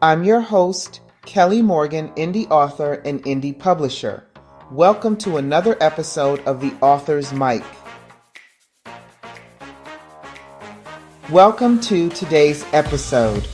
I'm your host, Kelly Morgan, indie author and indie publisher. Welcome to another episode of The Author's Mic. Welcome to today's episode.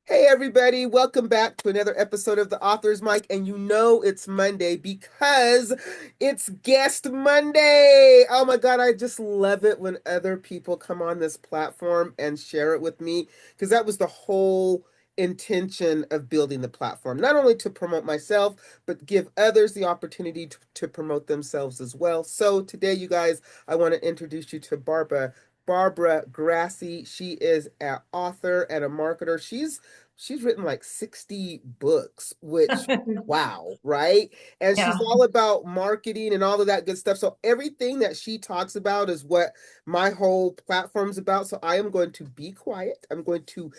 Hey everybody, welcome back to another episode of The Author's Mic, and you know it's Monday because it's Guest Monday. Oh my God, I just love it when other people come on this platform and share it with me, because that was the whole intention of building the platform. Not only to promote myself, but give others the opportunity to promote themselves as well. So today, you guys, I want to introduce you to Barbara Grassey. She is an author and a marketer. She's written like 60 books, which, wow, right? And Yeah. she's all about marketing and all of that good stuff. So everything that she talks about is what my whole platform's about. So I am going to be quiet. I'm going to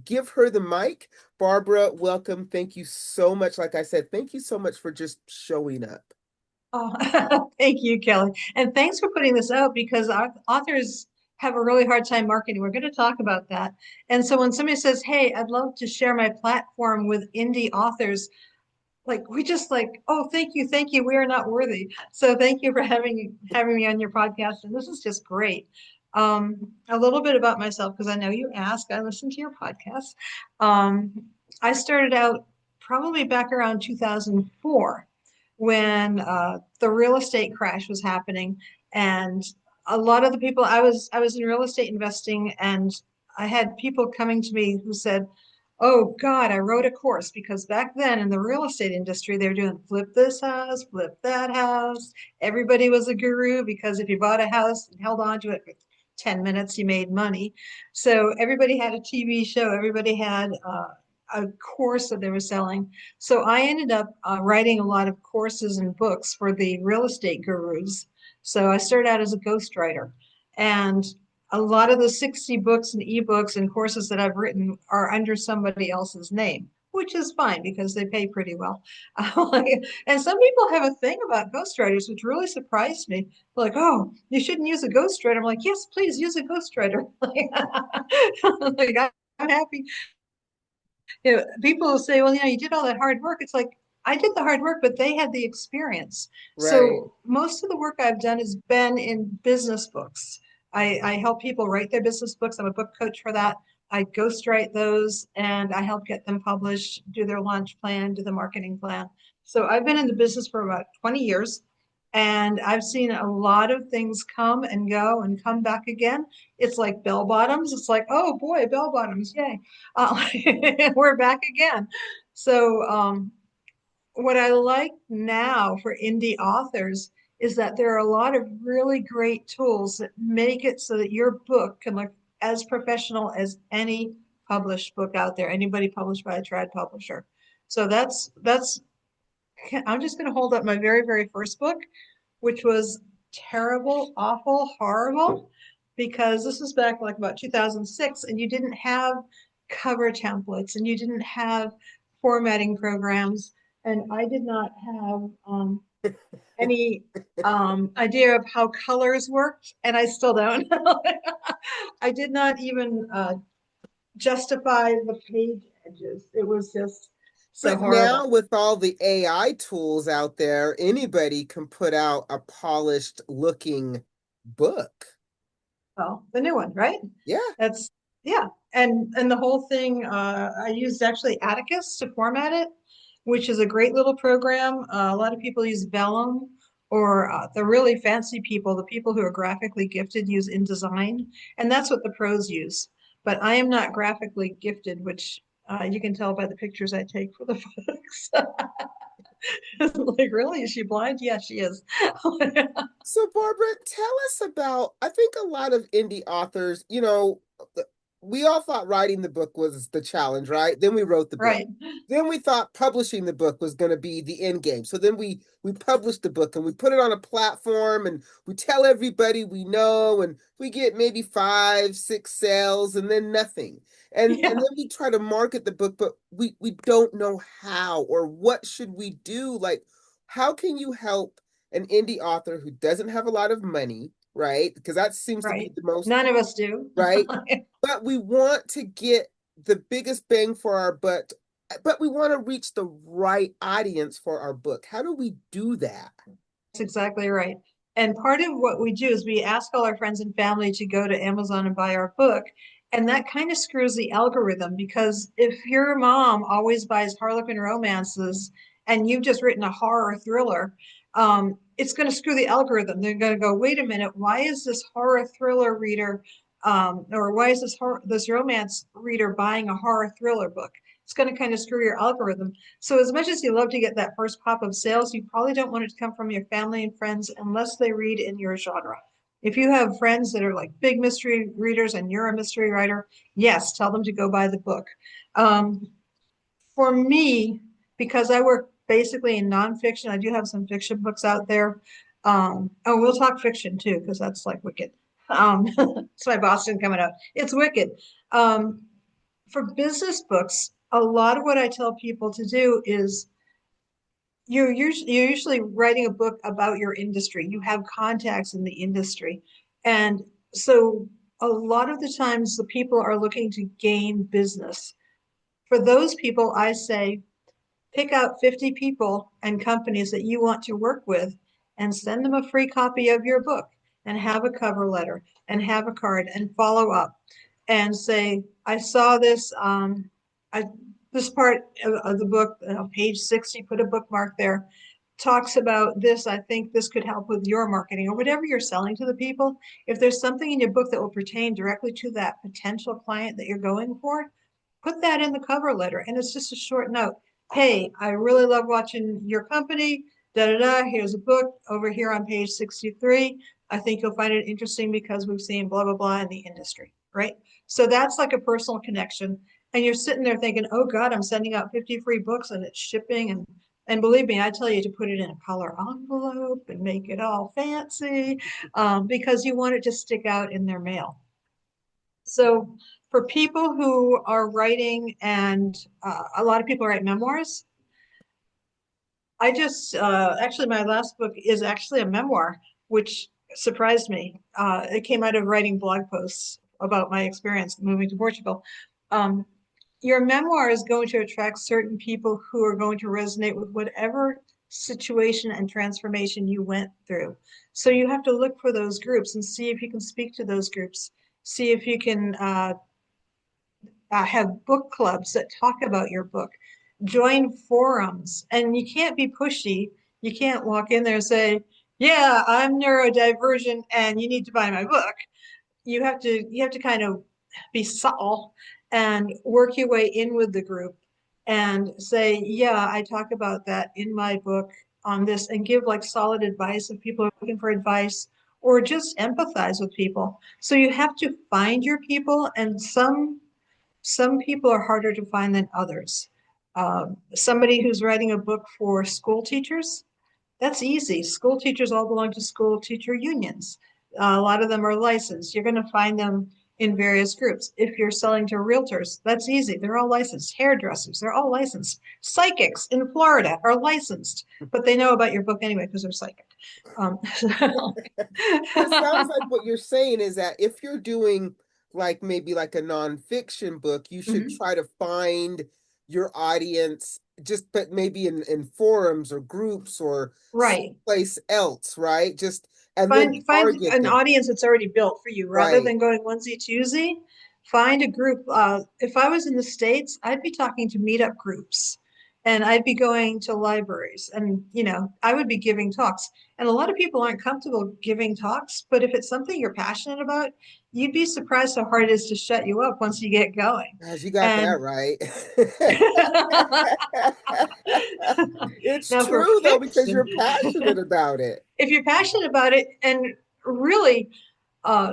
give her the mic. Barbara, welcome. Thank you so much. Like I said, thank you so much for just showing up. Oh, thank you, Kelly. And thanks for putting this out because our authors have a really hard time marketing. We're going to talk about that. And so when somebody says, "Hey, I'd love to share my platform with indie authors," like we just like, "Oh, thank you, thank you. We are not worthy." So thank you for having me on your podcast. And this is just great. A little bit about myself because I know you asked. I listened to your podcast. Um, I started out probably back around 2004 when the real estate crash was happening, and a lot of the people I was in real estate investing, and I had people coming to me who said, "Oh God, I wrote a course," because back then in the real estate industry, they were doing flip this house, flip that house. Everybody was a guru because if you bought a house and held on to it for 10 minutes, you made money. So everybody had a TV show, everybody had a course that they were selling. So I ended up writing a lot of courses and books for the real estate gurus. So I started out as a ghostwriter. And a lot of the 60 books and ebooks and courses that I've written are under somebody else's name, which is fine because they pay pretty well. And some people have a thing about ghostwriters, which really surprised me. Like, "Oh, you shouldn't use a ghostwriter." I'm like, "Yes, please use a ghostwriter." Like, I'm happy. People will say, "Well, you did all that hard work." It's like, I did the hard work, but they had the experience. Right. So most of the work I've done has been in business books. I help people write their business books. I'm a book coach for that. I ghostwrite those and I help get them published, do their launch plan, do the marketing plan. So I've been in the business for about 20 years and I've seen a lot of things come and go and come back again. It's like bell bottoms. It's like, "Oh boy, bell bottoms, yay." Uh, we're back again. So, what I like now for indie authors is that there are a lot of really great tools that make it so that your book can look as professional as any published book out there, anybody published by a trad publisher. So I'm just going to hold up my very, very first book, which was terrible, awful, horrible, because this was back like about 2006, and you didn't have cover templates and you didn't have formatting programs, and I did not have any idea of how colors worked, and I still don't. I did not even justify the page edges. It was just so But now horrible. with all the AI tools out there, anybody can put out a polished looking book. Well, the new one, right? Yeah, That's yeah. And the whole thing, I used actually Atticus to format it, which is a great little program. A lot of people use Vellum, or the really fancy people, the people who are graphically gifted, use InDesign, and that's what the pros use. But I am not graphically gifted, which you can tell by the pictures I take for the books. Like, really? Is she blind? Yeah, she is. so, Barbara, tell us about, I think a lot of indie authors, we all thought writing the book was the challenge, right? Then we wrote the book. Right. Then we thought publishing the book was going to be the end game. So then we published the book and we put it on a platform and we tell everybody we know and we get maybe 5, 6 sales and then nothing. And Yeah. then we try to market the book, but we don't know how or what should we do? Like, how can you help an indie author who doesn't have a lot of money, right? Because that seems to be Right. the most, None of us do. right? But we want to get the biggest bang for our buck, but we want to reach the right audience for our book. How do we do that? That's exactly right. And part of what we do is we ask all our friends and family to go to Amazon and buy our book. And that kind of screws the algorithm because if your mom always buys Harlequin romances and you've just written a horror thriller, it's going to screw the algorithm. They're going to go, wait a minute, why is this horror thriller reader, or why is this romance reader buying a horror thriller book? It's going to kind of screw your algorithm. So as much as you love to get that first pop of sales, you probably don't want it to come from your family and friends unless they read in your genre. If you have friends that are like big mystery readers and you're a mystery writer, yes, tell them to go buy the book. Um, for me, because I work basically in nonfiction, I do have some fiction books out there. Oh, we'll talk fiction too, because that's like wicked. It's my Boston coming out. It's wicked. Um, for business books, a lot of what I tell people to do is you're usually writing a book about your industry. You have contacts in the industry. And so a lot of the times the people are looking to gain business. For those people, I say pick out 50 people and companies that you want to work with and send them a free copy of your book and have a cover letter and have a card and follow up and say, I saw this, I, this part of the book, page 60, put a bookmark there, talks about this. I think this could help with your marketing or whatever you're selling to the people. If there's something in your book that will pertain directly to that potential client that you're going for, put that in the cover letter. And it's just a short note. Hey, I really love watching your company. Da da da. Here's a book over here on page 63. I think you'll find it interesting because we've seen blah blah blah in the industry, right? So that's like a personal connection. And you're sitting there thinking, oh God, I'm sending out 50 free books and it's shipping. And believe me, I tell you to put it in a color envelope and make it all fancy, because you want it to stick out in their mail. So for people who are writing, and a lot of people write memoirs, I just actually my last book is actually a memoir, which surprised me. It came out of writing blog posts about my experience moving to Portugal. Um, your memoir is going to attract certain people who are going to resonate with whatever situation and transformation you went through. So you have to look for those groups and see if you can speak to those groups. See if you can have book clubs that talk about your book, join forums, and you can't be pushy. You can't walk in there and say, "Yeah, I'm neurodivergent, and you need to buy my book." You have to kind of be subtle and work your way in with the group and say, "Yeah, I talk about that in my book on this," and give like solid advice if people are looking for advice or just empathize with people. So you have to find your people, and some people are harder to find than others. Somebody who's writing a book for school teachers, that's easy. School teachers all belong to school teacher unions. A lot of them are licensed. You're going to find them in various groups. If you're selling to realtors, that's easy. They're all licensed. Hairdressers, they're all licensed. Psychics in Florida are licensed, but they know about your book anyway because they're psychic. So So it sounds like what you're saying is that if you're doing like maybe like a nonfiction book, you should Mhm. try to find your audience just but maybe in forums or groups or Right. someplace else, right? Just and then Find target an them. audience that's already built for you rather Right. than going onesie twosie. Find a group. If I was in the States, I'd be talking to meetup groups and I'd be going to libraries and, I would be giving talks. And a lot of people aren't comfortable giving talks, but if it's something you're passionate about, you'd be surprised how hard it is to shut you up once you get going. As you got that And right. It's now for true though, because fiction, you're passionate about it. if you're passionate about it and really uh,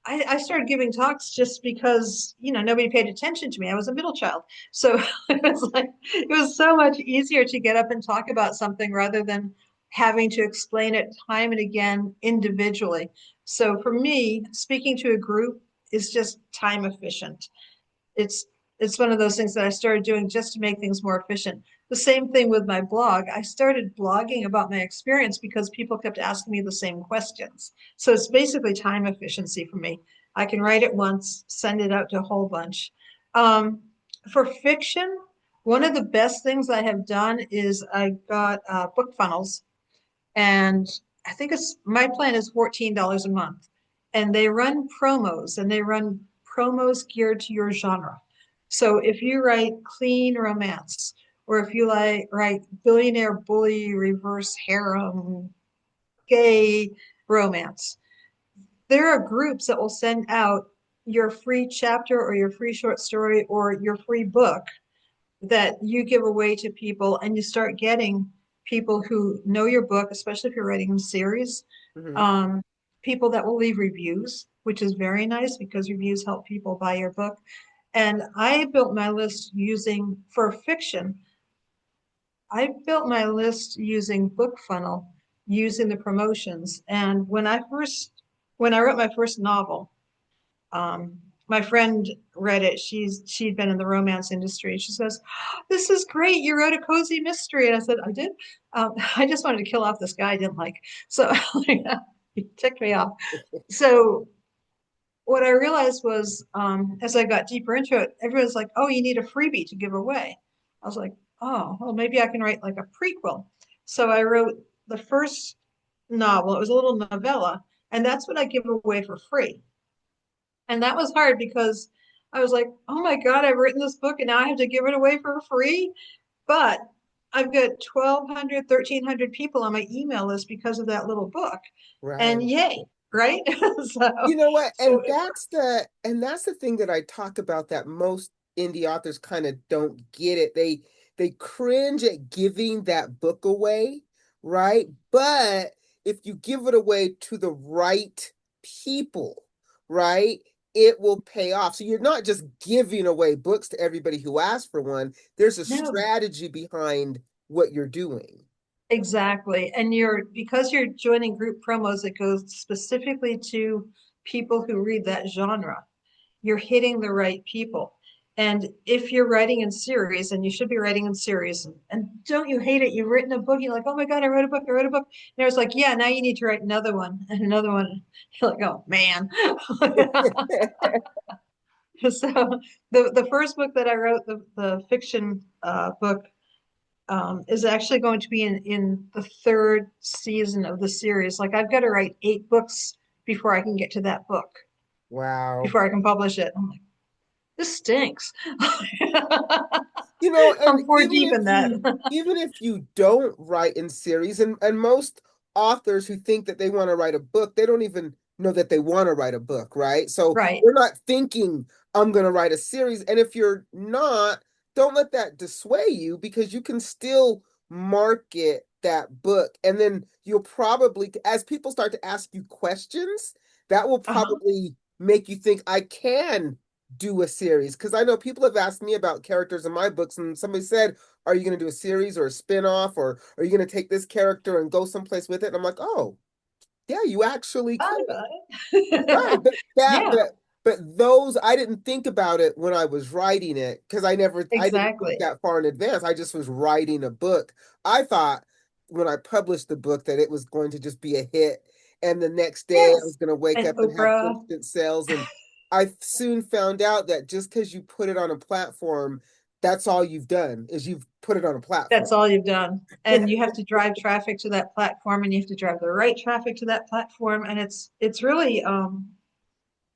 I started giving talks just because, nobody paid attention to me. I was a middle child. So it was so much easier to get up and talk about something rather than having to explain it time and again individually. So for me, speaking to a group is just time efficient. It's one of those things that I started doing just to make things more efficient. The same thing with my blog. I started blogging about my experience because people kept asking me the same questions. So it's basically time efficiency for me. I can write it once, send it out to a whole bunch. Um, for fiction, one of the best things I have done is I got book funnels, and I think it's my plan is $14 a month, and they run promos, and they run promos geared to your genre. So if you write clean romance, or if you like write billionaire bully reverse harem gay romance, there are groups that will send out your free chapter or your free short story or your free book that you give away to people, and you start getting people who know your book, especially if you're writing a series, Hmm. um, people that will leave reviews, which is very nice because reviews help people buy your book. And I built my list using, for fiction, I built my list using BookFunnel, using the promotions. And when I wrote my first novel, my friend read it. She'd been in the romance industry. She says, "This is great. You wrote a cozy mystery." And I said, "I did. I just wanted to kill off this guy I didn't like." So he ticked me off. So what I realized was, as I got deeper into it, everyone's like, "Oh, you need a freebie to give away." I was like, "Oh, well, maybe I can write like a prequel." So I wrote the first novel. It was a little novella, and that's what I give away for free. And that was hard because I was like, oh my God, I've written this book and now I have to give it away for free. But I've got 1,200, 1,300 people on my email list because of that little book. And Right. yay, right? You know what? So it worked. And that's the thing that I talk about that most indie authors kind of don't get it. They cringe at giving that book away, right? But if you give it away to the right people, right, it will pay off. So you're not just giving away books to everybody who asks for one. There's a No, strategy behind what you're doing. exactly. And because you're joining group promos, it goes specifically to people who read that genre. You're hitting the right people. And if you're writing in series, and you should be writing in series, and don't you hate it? You've written a book, you're like, oh my God, I wrote a book, I wrote a book. And it's like, yeah, now you need to write another one and another one. You're like, oh man. So the first book that I wrote, the fiction book, is actually going to be in the third season of the series. Like I've got to write 8 books before I can get to that book, Wow. before I can publish it. I'm like, this stinks. You know, and I'm four deep in that. even if you don't write in series, and most authors who think that they want to write a book, they don't even know that they want to write a book, right? So Right. they're not thinking I'm going to write a series. And if you're not, don't let that dissuade you, because you can still market that book. And then you'll probably, as people start to ask you questions, that will Uh-huh. probably make you think I can do a series. Because I know people have asked me about characters in my books, and somebody said, are you going to do a series or a spin-off, or are you going to take this character and go someplace with it? And I'm like, oh, yeah, you actually could. Thought about Right, it. but that, Yeah, but those, I didn't think about it when I was writing it, because I didn't think exactly. that far in advance. I just was writing a book. I thought when I published the book that it was going to just be a hit, and the next day I was Yes. going to wake And up and have Oprah, instant sales. And I soon found out that just because you put it on a platform, that's all you've done is you've put it on a platform. that's all you've done. And you have to drive traffic to that platform, and you have to drive the right traffic to that platform. And it's really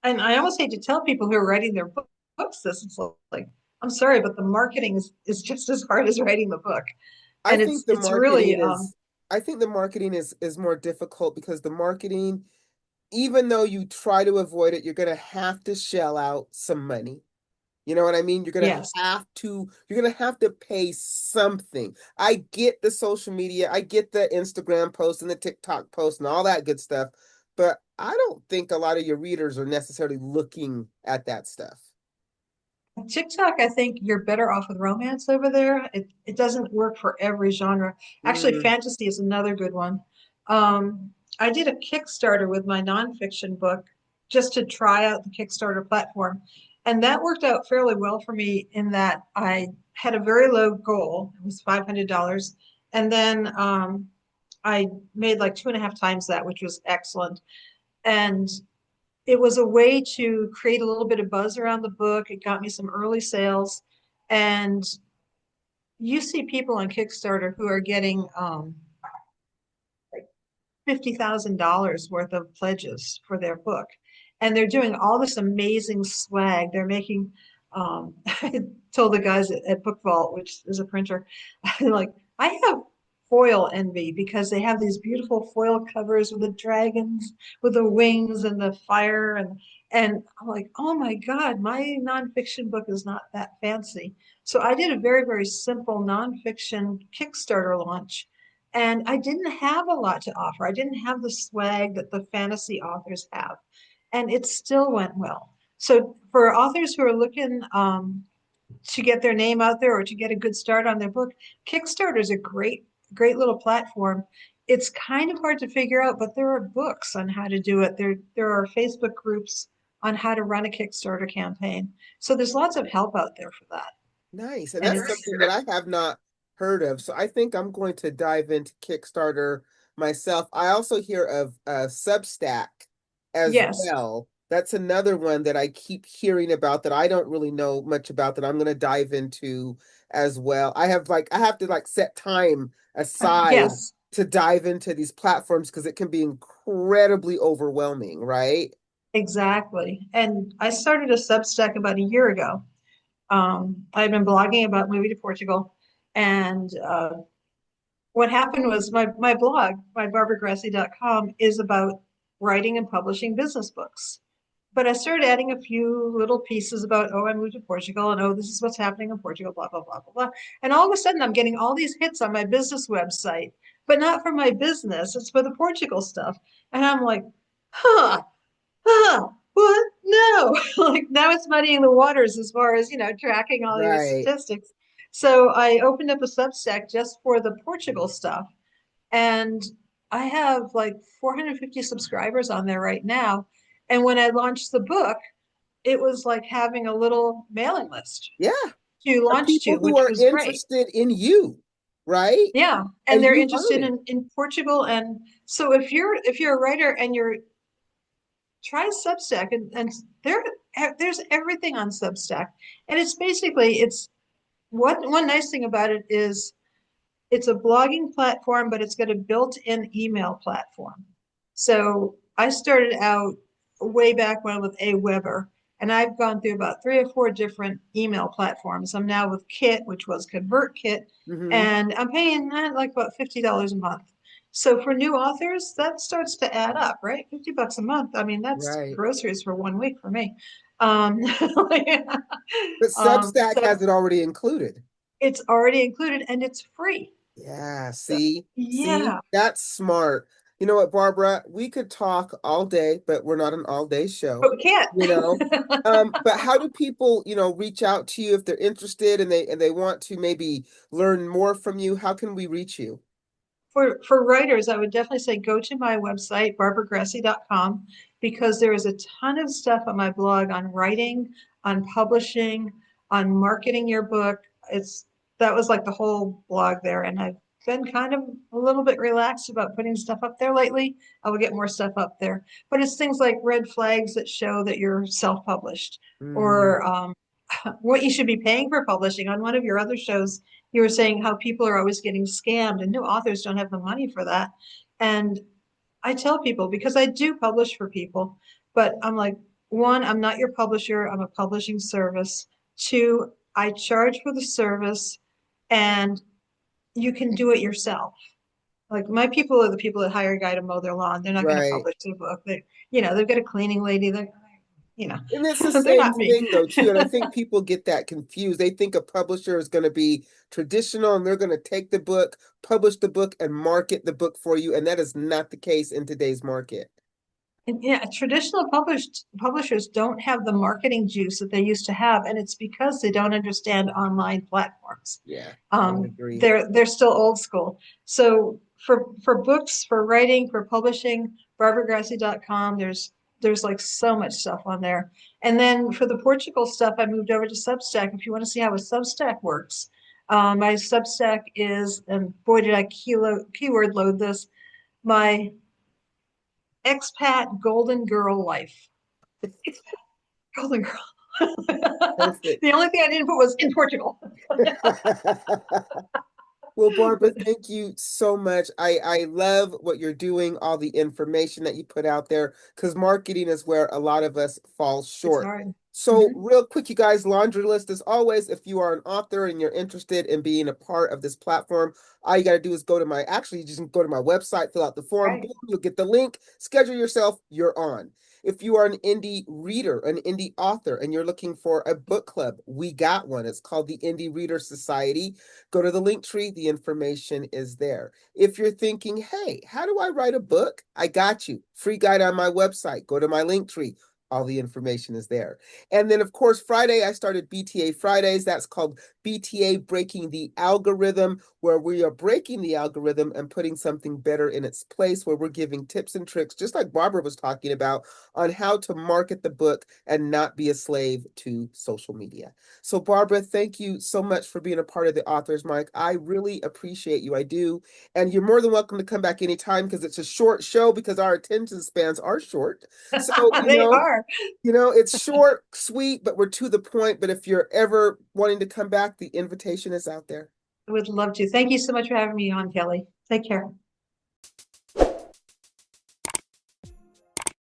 and I almost hate to tell people who are writing their books this. It's like, I'm sorry, but the marketing is just as hard as writing the book. I And think the it's really marketing is I think the marketing is more difficult, because the marketing, even though you try to avoid it, you're going to have to shell out some money. You know what I mean? yes. You're going to have to pay something. I get the social media, I get the Instagram post and the TikTok post and all that good stuff, but I don't think a lot of your readers are necessarily looking at that stuff. TikTok, I think you're better off with romance over there. It doesn't work for every genre. Actually, Mm, fantasy is another good one. I did a Kickstarter with my nonfiction book just to try out the Kickstarter platform. And that worked out fairly well for me in that I had a very low goal. It was $500. And then I made like 2.5 times that, which was excellent. And it was a way to create a little bit of buzz around the book. It got me some early sales. And you see people on Kickstarter who are getting like $50,000 worth of pledges for their book. And they're doing all this amazing swag. They're making, I told the guys at Book Vault, which is a printer, like, I have foil envy because they have these beautiful foil covers with the dragons, with the wings and the fire. And I'm like, oh my God, my nonfiction book is not that fancy. So I did a very, very simple nonfiction Kickstarter launch, and I didn't have a lot to offer. I didn't have the swag that the fantasy authors have, and it still went well. So for authors who are looking to get their name out there or to get a good start on their book, Kickstarter is a great, great little platform. It's kind of hard to figure out, but there are books on how to do it. There are Facebook groups on how to run a Kickstarter campaign. So there's lots of help out there for that. Nice. And And that's it's something that I have not heard of. So I think I'm going to dive into Kickstarter myself. I also hear of Substack as yes, well. That's another one that I keep hearing about that I don't really know much about that I'm going to dive into as well. I have to like set time aside yes. to dive into these platforms because it can be incredibly overwhelming, right? Exactly. And I started a Substack about a year ago. I've been blogging about moving to Portugal. And what happened was my blog, my barbaragrassey.com, is about writing and publishing business books. But I started adding a few little pieces about, oh, I moved to Portugal, and oh, this is what's happening in Portugal, blah, blah, blah, blah, blah. And all of a sudden, I'm getting all these hits on my business website, but not for my business. It's for the Portugal stuff. And I'm like, huh, what? No. Like now it's muddying the waters as far as, tracking all your Right. statistics. So I opened up a Substack just for the Portugal stuff. And I have like 450 subscribers on there right now. And when I launched the book, it was like having a little mailing list Yeah. to Are launch to, people who which are was great. interested in you, right? Yeah. And And they're you interested learning. in Portugal. And so if you're a writer and you're try Substack, and there's everything on Substack. And it's basically it's one nice thing about it is it's a blogging platform, but it's got a built-in email platform. So I started out way back when with Aweber, and I've gone through about three or four different email platforms. I'm now with Kit, which was ConvertKit, Hmm. and I'm paying like about $50 a month. So for new authors, that starts to add up, right? $50 a month. I mean, that's Right. groceries for 1 week for me. Um, But Substack so has it already included. it's already included and it's free. Yeah, So, see, yeah, that's smart. You know what, Barbara? We could talk all day, but we're not an all day show, but we can't. you know. But how do people, reach out to you if they're interested and they want to maybe learn more from you? How can we reach you? For writers, I would definitely say go to my website, barbaragrassey.com, because there is a ton of stuff on my blog on writing, on publishing, on marketing your book. It's that was like the whole blog there, and I've been kind of a little bit relaxed about putting stuff up there lately. I will get more stuff up there, but it's things like red flags that show that you're self-published, Mm, or what you should be paying for publishing. On one of your other shows, you were saying how people are always getting scammed and new authors don't have the money for that. And I tell people because I do publish for people, but I'm like, one, I'm not your publisher, I'm a publishing service. Two, I charge for the service and you can do it yourself. Like my people are the people that hire a guy to mow their lawn. They're not going to right. publish their book. They've got a cleaning lady. You know, And it's the they're same not me. thing though, too. And I think people get that confused. They think a publisher is going to be traditional and they're going to take the book, publish the book, and market the book for you. And that is not the case in today's market. And yeah, traditional publishers don't have the marketing juice that they used to have, and it's because they don't understand online platforms. Yeah, I would agree. They're still old school. So for books, for writing, for publishing, barbaragrassey.com, there's like so much stuff on there. And then for the Portugal stuff, I moved over to Substack. If you want to see how a Substack works, my Substack is, and boy, did I keyword load this, my expat golden girl life. Golden Girl. Perfect. The only thing I didn't put was in Portugal. Well, Barbara, thank you so much. I love what you're doing, all the information that you put out there, because marketing is where a lot of us fall It's short. hard. So, Mhm. real quick, you guys, laundry list as always. If you are an author and you're interested in being a part of this platform, all you got to do is go to my, actually, you just go to my website, fill out the form, Right. boom, you'll get the link, schedule yourself, you're on. If you are an indie reader, an indie author, and you're looking for a book club, we got one. It's called the Indie Reader Society. Go to the link tree, the information is there. If you're thinking, hey, how do I write a book? I got you. Free guide on my website. Go to my link tree. All the information is there. And then, of course, Friday, I started BTA Fridays. That's called BTA Breaking the Algorithm, where we are breaking the algorithm and putting something better in its place, where we're giving tips and tricks, just like Barbara was talking about, on how to market the book and not be a slave to social media. So, Barbara, thank you so much for being a part of the Authors Mic. I really appreciate you. I do. And you're more than welcome to come back anytime because it's a short show because our attention spans are short. So, They are. it's short, sweet, but we're to the point. But if you're ever wanting to come back, the invitation is out there. I would love to. Thank you so much for having me on, Kelly. Take care.